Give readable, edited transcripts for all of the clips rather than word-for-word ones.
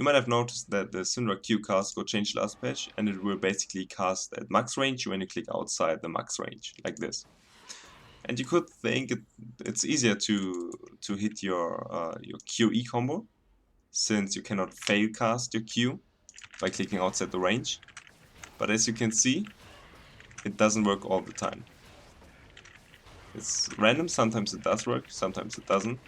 You might have noticed that the Syndra Q cast got changed last patch, and it will basically cast at max range when you click outside the max range, like this. And you could think it's easier to hit your QE combo, since you cannot fail cast your Q by clicking outside the range. But as you can see, it doesn't work all the time. It's random, sometimes it does work, sometimes it doesn't.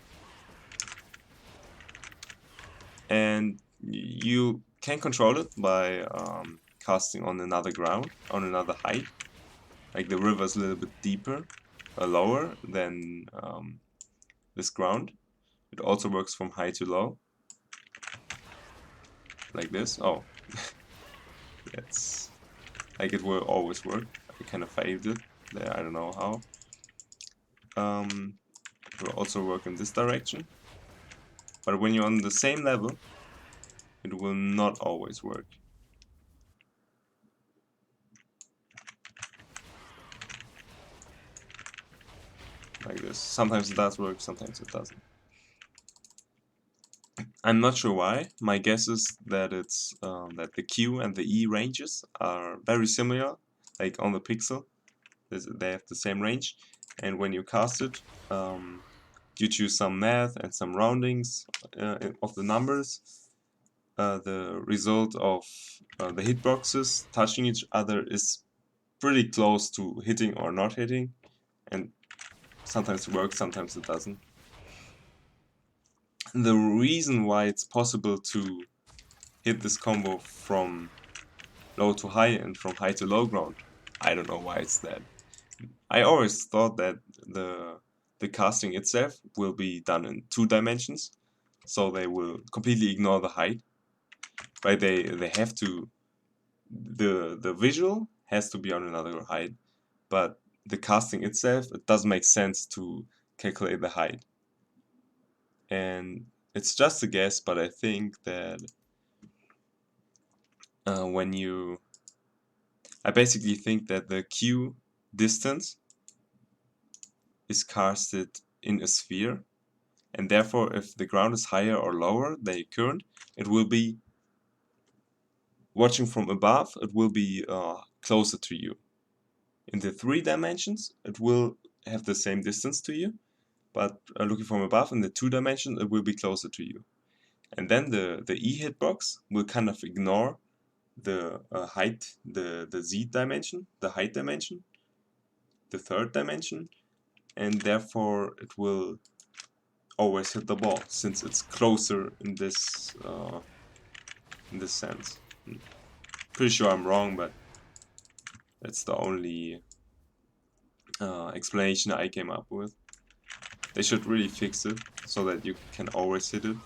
And you can control it by casting on another ground, on another height. Like the river is a little bit deeper, lower than this ground. It also works from high to low. Like this. Oh, it's like it will always work. I kind of failed it there, I don't know how. It will also work in this direction. But when you're on the same level, it will not always work. Like this. Sometimes it does work, sometimes it doesn't. I'm not sure why. My guess is that it's that the Q and the E ranges are very similar, like on the pixel. They have the same range, and when you cast it, due to some math and some roundings of the numbers, the result of the hitboxes touching each other is pretty close to hitting or not hitting, and sometimes it works, sometimes it doesn't. The reason why it's possible to hit this combo from low to high and from high to low ground, I don't know why it's that. I always thought that the casting itself will be done in 2 dimensions, so they will completely ignore the height. Right? They have to, the visual has to be on another height, but the casting itself, it doesn't make sense to calculate the height. And it's just a guess, but I think that I basically think that the Q distance is casted in a sphere, and therefore if the ground is higher or lower than your current, it will be, watching from above, it will be closer to you. In the 3 dimensions, it will have the same distance to you, but looking from above in the 2 dimensions, it will be closer to you. And then the E hitbox will kind of ignore the height, the Z dimension, the height dimension, the 3rd dimension, and therefore it will always hit the ball, since it's closer in this sense. Pretty sure I'm wrong, but that's the only explanation I came up with. They should really fix it so that you can always hit it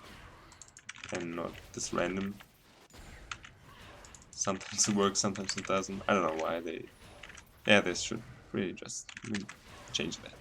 and not this random. Sometimes it works, sometimes it doesn't. I don't know why they... Yeah, they should really just change that.